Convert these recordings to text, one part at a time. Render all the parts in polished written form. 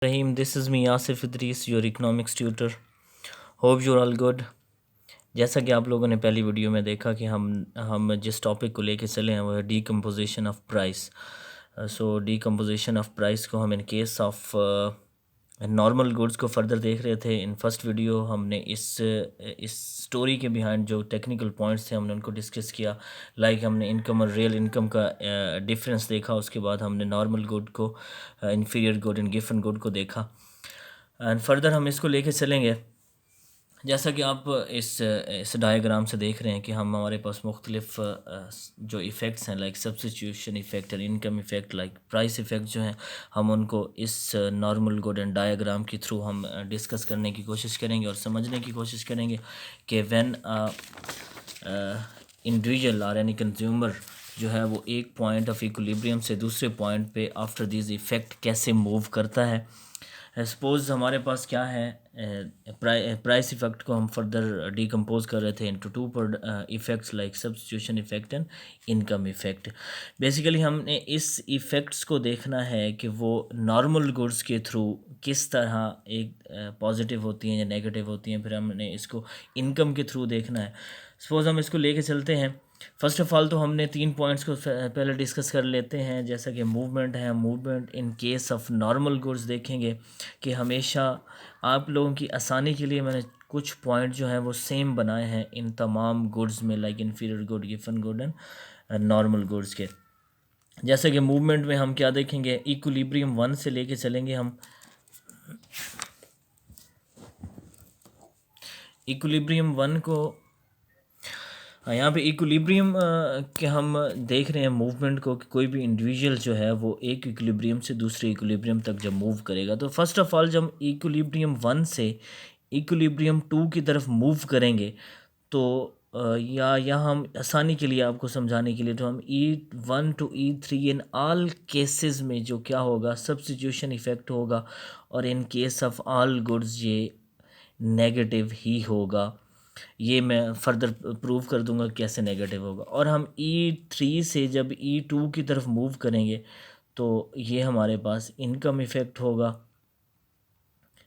Rahim, this is me Asif Idris, your economics tutor. Hope you're all good. जैसा कि आप लोगों ने पहली वीडियो में देखा कि हम जिस टॉपिक को लेके चले हैं वो है decomposition of price. So decomposition of price को हम इन केस ऑफ नॉर्मल गुड्स को फर्दर देख रहे थे। इन फर्स्ट वीडियो हमने इस स्टोरी के बिहाइंड जो टेक्निकल पॉइंट्स थे हमने उनको डिस्कस किया। लाइक हमने इनकम और रियल इनकम का डिफरेंस देखा। उसके बाद हमने नॉर्मल गुड को, inferior good and given good को देखा। एंड फर्दर हम इसको लेके चलेंगे। जैसा कि आप इस डायग्राम से देख रहे हैं कि हमारे पास मुख्तलिफ जो इफ़ेक्ट्स हैं, लाइक सब्स्टिट्यूशन इफ़ेक्ट और income effect, like price effect जो हैं, हम उनको इस नॉर्मल गुड एंड डायग्राम के थ्रू हम डिस्कस करने की कोशिश करेंगे और समझने की कोशिश करेंगे कि व्हेन इंडिविजुअल और यानी कंज्यूमर जो है वो एक पॉइंट ऑफ इक्विलिब्रियम से दूसरे पॉइंट पे आफ्टर दिस इफ़ेक्ट कैसे मूव करता है। सपोज़ हमारे पास क्या है, प्राइस इफ़ेक्ट को हम फर्दर डिकम्पोज कर रहे थे into two effects like substitution effect and income effect. Basically हमने इस इफ़ेक्ट्स को देखना है कि वो नॉर्मल गुड्स के थ्रू किस तरह एक पॉजिटिव होती हैं या नेगेटिव होती हैं। फिर हमने इसको इनकम के थ्रू देखना है। सपोज़ हम इसको लेके चलते हैं। फ़र्स्ट ऑफ़ ऑल तो हमने 3 पॉइंट्स को पहले डिस्कस कर लेते हैं। जैसा कि मूवमेंट है, movement in case of normal goods देखेंगे कि हमेशा आप लोगों की आसानी के लिए मैंने कुछ पॉइंट जो हैं वो सेम बनाए हैं इन तमाम गुड्स में, like inferior good, given good and normal goods के। जैसे कि मूवमेंट में हम क्या देखेंगे, इक्विलिब्रियम 1 से लेके चलेंगे हम। इक्विलिब्रियम 1 को यहाँ पे इक्विलिब्रियम के हम देख रहे हैं मूवमेंट को कि कोई भी इंडिविजुअल जो है वो एक इक्विलिब्रियम से दूसरे इक्विलिब्रियम तक जब मूव करेगा तो फर्स्ट ऑफ ऑल जब इक्विलिब्रियम 1 से इक्विलिब्रियम 2 की तरफ मूव करेंगे तो या हम आसानी के लिए आपको समझाने के लिए तो हम E1 to E3 in all cases में जो क्या होगा, सब्स्टिट्यूशन इफ़ेक्ट होगा और इन केस ऑफ ऑल गुड्स ये नेगेटिव ही होगा। ये मैं फर्दर प्रूव कर दूंगा कैसे नेगेटिव होगा। और हम E3 से जब E2 की तरफ मूव करेंगे तो ये हमारे पास इनकम इफ़ेक्ट होगा।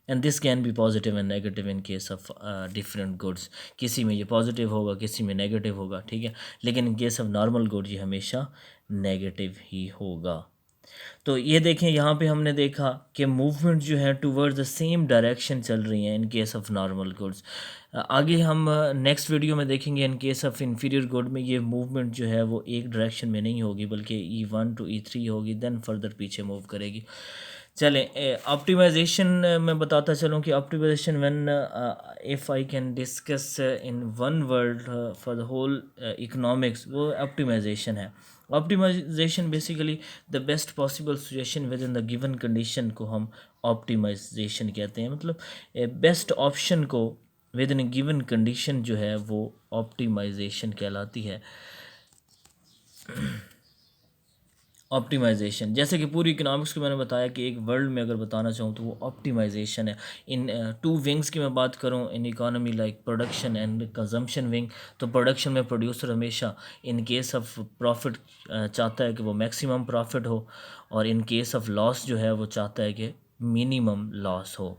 And this can be positive and negative in case of different goods. किसी में ये पॉजिटिव होगा, किसी में नेगेटिव होगा, ठीक है। लेकिन इन केस ऑफ नॉर्मल गुड ये हमेशा नेगेटिव ही होगा। तो ये देखें यहाँ पे हमने देखा कि मूवमेंट जो है टूवर्ड्स द सेम डायरेक्शन चल रही है इन केस ऑफ नॉर्मल गुड्स। आगे हम नेक्स्ट वीडियो में देखेंगे इन केस ऑफ इंफीरियर गुड में ये मूवमेंट जो है वो एक डायरेक्शन में नहीं होगी बल्कि E1 टू E3 होगी, देन फर्दर पीछे मूव करेगी। चलें, ऑप्टिमाइजेशन मैं बताता चलूँ कि optimisation when if I can discuss in one word for the whole economics, वो ऑप्टिमाइजेशन है। Optimisation basically the best possible situation within the given condition को हम ऑप्टिमाइजेशन कहते हैं। मतलब बेस्ट ऑप्शन को विद इन गिवन कंडीशन जो है वो ऑप्टिमाइजेशन कहलाती है। ऑप्टिमाइजेशन जैसे कि पूरी इकोनॉमिक्स को मैंने बताया कि एक वर्ल्ड में अगर बताना चाहूँ तो वो ऑप्टिमाइजेशन है। इन टू विंग्स की मैं बात करूँ in economy, like production and consumption wing, तो प्रोडक्शन में प्रोड्यूसर हमेशा इन केस ऑफ प्रॉफिट चाहता है कि वो मैक्सिमम प्रॉफिट हो और इन केस ऑफ लॉस जो है वो चाहता है कि मिनिमम लॉस हो।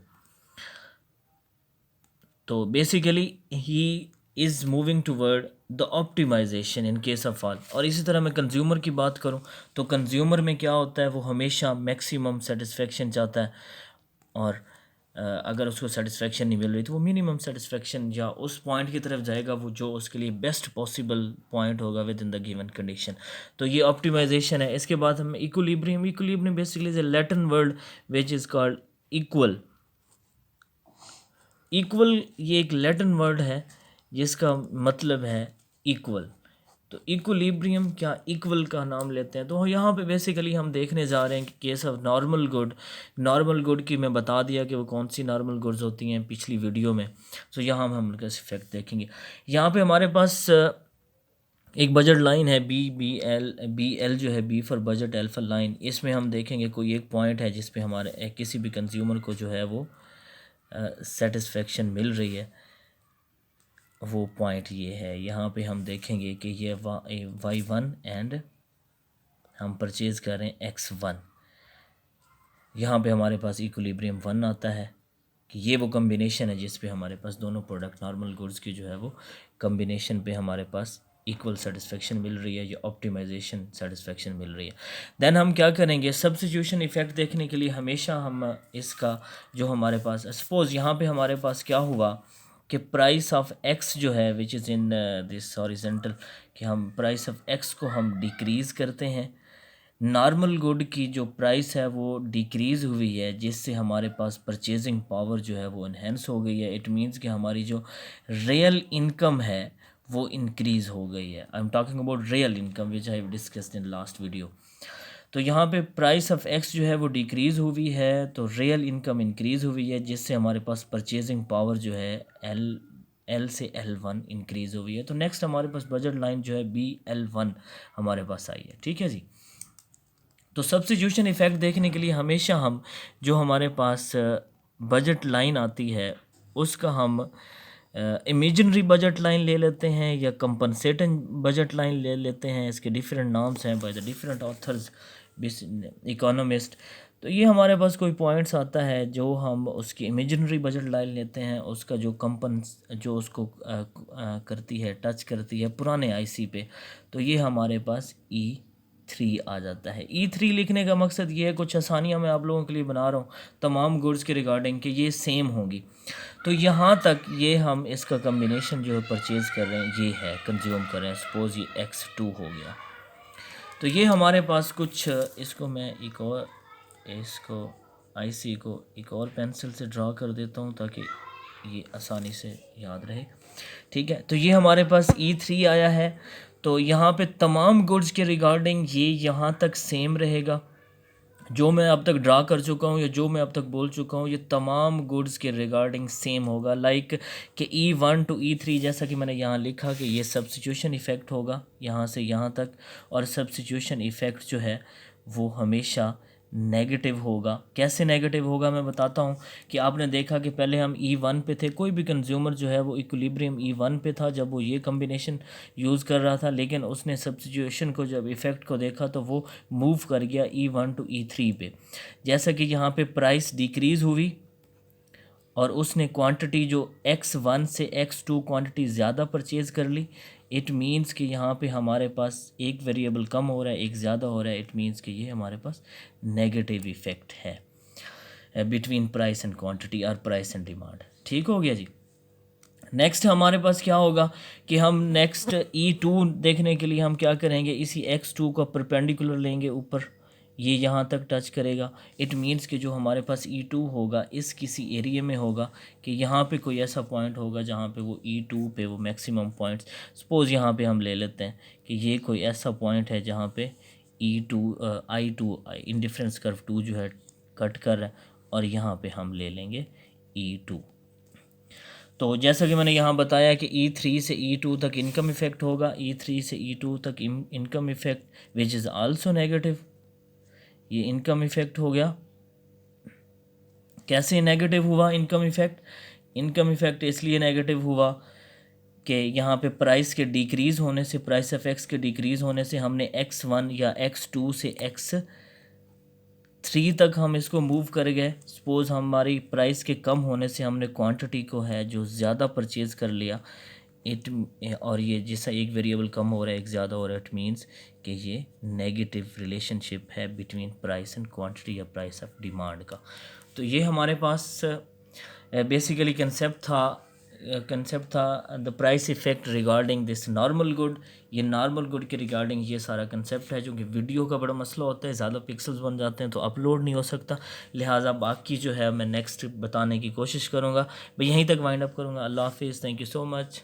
तो basically he is moving toward the optimisation in case of all. और इसी तरह मैं कंज्यूमर की बात करूं तो कंज्यूमर में क्या होता है, वो हमेशा मैक्सिमम सेटिस्फेक्शन चाहता है और अगर उसको सेटिस्फेक्शन नहीं मिल रही तो वो मिनिमम सेटिस्फेक्शन या उस पॉइंट की तरफ जाएगा वो जो उसके लिए बेस्ट पॉसिबल पॉइंट होगा with in the given condition. तो ये ऑप्टिमाइजेशन है। इसके बाद हम equilibrium, equilibrium basically is a Latin word which is called equal. Equal ये एक लैटिन वर्ड है जिसका मतलब है इक्वल। तो इक्विलिब्रियम क्या इक्वल का नाम लेते हैं। तो यहाँ पे बेसिकली हम देखने जा रहे हैं कि case of normal good, normal good की मैं बता दिया कि वो कौन सी नॉर्मल गुड्स होती हैं पिछली वीडियो में। तो यहाँ हम उनका इफेक्ट देखेंगे। यहाँ पे हमारे पास एक बजट लाइन है बी एल जो है B for budget, L for line. इसमें हम देखेंगे कोई एक पॉइंट है जिस पे हमारे किसी भी कंज्यूमर को जो है वो सेटिस्फेक्शन मिल रही है। वो पॉइंट ये है, यहाँ पे हम देखेंगे कि ये Y1 एंड हम परचेज़ कर रहे हैं X1। यहाँ पे हमारे पास इक्विलिब्रियम 1 आता है कि ये वो कम्बिनेशन है जिस पे हमारे पास दोनों प्रोडक्ट नॉर्मल गुड्स की जो है वो कम्बिनेशन पे हमारे पास इक्वल सेटिस्फेक्शन मिल रही है या ऑप्टिमाइजेशन सेटिस्फेक्शन मिल रही है। देन हम क्या करेंगे, सब्स्टिट्यूशन इफ़ेक्ट देखने के लिए हमेशा हम इसका जो हमारे पास सपोज़ यहाँ पे हमारे पास क्या हुआ कि प्राइस ऑफ एक्स जो है which is in this horizontal, कि हम प्राइस ऑफ एक्स को हम डिक्रीज़ करते हैं, नॉर्मल गुड की जो प्राइस है वो डिक्रीज़ हुई है जिससे हमारे पास परचेजिंग पावर जो है वो इन्हेंस हो गई है। इट मीन्स कि हमारी जो रियल इनकम है वो इंक्रीज़ हो गई है। I am talking about real income which I have discussed in last video. तो यहाँ पे प्राइस ऑफ एक्स जो है वो डिक्रीज़ हुई है तो रियल इनकम इंक्रीज़ हुई है जिससे हमारे पास परचेजिंग पावर जो है एल से L1 इंक्रीज़ हुई है। तो नेक्स्ट हमारे पास बजट लाइन जो है BL1 हमारे पास आई है। ठीक है जी। तो सब्स्टिट्यूशन इफ़ेक्ट देखने के लिए हमेशा हम जो हमारे पास बजट लाइन आती है उसका हम इमेजिनरी बजट लाइन ले लेते हैं या कंपनसेटिंग बजट लाइन ले लेते हैं। इसके डिफरेंट नाम्स हैं by the different authors economist. तो ये हमारे पास कोई पॉइंट्स आता है जो हम उसकी इमेजिनरी बजट लाइन लेते हैं, उसका जो जो उसको करती है, टच करती है पुराने आईसी पे, तो ये हमारे पास E3 आ जाता है। E3 लिखने का मकसद ये है, कुछ आसानियाँ मैं आप लोगों के लिए बना रहा हूँ तमाम गुड्स के रिगार्डिंग कि ये सेम होंगी। तो यहाँ तक ये हम इसका कम्बिनेशन जो है परचेज़ कर रहे हैं, ये है कंज्यूम कर रहे हैं। सपोज़ ये X2 हो गया, तो ये हमारे पास कुछ, इसको मैं एक और इसको आईसी को एक और पेंसिल से ड्रा कर देता हूँ ताकि ये आसानी से याद रहे। ठीक है, तो ये हमारे पास E3 आया है। तो यहाँ पे तमाम गुड्स के रिगार्डिंग ये यहाँ तक सेम रहेगा। जो मैं अब तक ड्रा कर चुका हूँ या जो मैं अब तक बोल चुका हूँ ये तमाम गुड्स के रिगार्डिंग सेम होगा। लाइक कि E1 टू E3 जैसा कि मैंने यहाँ लिखा कि ये सब्स्टिट्यूशन इफ़ेक्ट होगा यहाँ से यहाँ तक, और सब्स्टिट्यूशन इफ़ेक्ट जो है वो हमेशा नेगेटिव होगा। कैसे नेगेटिव होगा मैं बताता हूँ कि आपने देखा कि पहले हम E1 पे थे, कोई भी कंज्यूमर जो है वो इक्विलिब्रियम E1 पे था जब वो ये कम्बिनेशन यूज़ कर रहा था, लेकिन उसने सब्स्टिट्यूशन को जब इफ़ेक्ट को देखा तो वो मूव कर गया E1 टू E3 पे। जैसा कि यहाँ पे प्राइस डिक्रीज़ हुई और उसने क्वांटिटी जो X1 से X2 क्वांटिटी ज़्यादा परचेज़ कर ली। इट मीन्स कि यहाँ पे हमारे पास एक वेरिएबल कम हो रहा है, एक ज़्यादा हो रहा है। इट मीन्स कि ये हमारे पास नेगेटिव इफ़ेक्ट है बिटवीन प्राइस एंड क्वांटिटी और प्राइस एंड डिमांड। ठीक हो गया जी। नेक्स्ट हमारे पास क्या होगा कि हम नेक्स्ट E2 देखने के लिए हम क्या करेंगे, इसी X2 का परपेंडिकुलर लेंगे ऊपर, ये यहाँ तक टच करेगा। इट मीन्स कि जो हमारे पास E2 होगा इस किसी एरिया में होगा कि यहाँ पे कोई ऐसा पॉइंट होगा जहाँ पे वो E2 पे वो मैक्सिमम पॉइंट्स, सपोज़ यहाँ पे हम ले लेते हैं कि ये कोई ऐसा पॉइंट है जहाँ पे I2 इंडिफरेंस कर्व 2 जो है कट कर रहा है, और यहाँ पे हम ले लेंगे E2। तो जैसा कि मैंने यहाँ बताया कि E3 से E2 तक इनकम इफ़ेक्ट होगा, E3 से E2 तक income effect which is also negative. ये इनकम इफ़ेक्ट हो गया। कैसे नेगेटिव हुआ इनकम इफ़ेक्ट? इनकम इफ़ेक्ट इसलिए नेगेटिव हुआ कि यहाँ पे प्राइस के डिक्रीज़ होने से, प्राइस ऑफ एक्स के डिक्रीज़ होने से हमने X1 या X2 से X3 तक हम इसको मूव कर गए। सपोज़ हमारी प्राइस के कम होने से हमने क्वांटिटी को है जो ज़्यादा परचेज़ कर लिया। और ये जैसा एक वेरिएबल कम हो रहा है एक ज़्यादा हो रहा है, इट मीन्स कि ये नेगेटिव रिलेशनशिप है बिटवीन प्राइस एंड क्वांटिटी या प्राइस ऑफ डिमांड का। तो ये हमारे पास बेसिकली कंसेप्ट था the price effect regarding this normal good. ये नॉर्मल गुड के रिगार्डिंग ये सारा कंसेप्ट है, जो कि वीडियो का बड़ा मसला होता है, ज़्यादा पिक्सल्स बन जाते हैं तो अपलोड नहीं हो सकता, लिहाजा बाकी जो है मैं नेक्स्ट बताने की कोशिश करूँगा। मैं यहीं तक वाइंड अप करूँगा। अल्लाह हाफिज़, थैंक यू सो मच।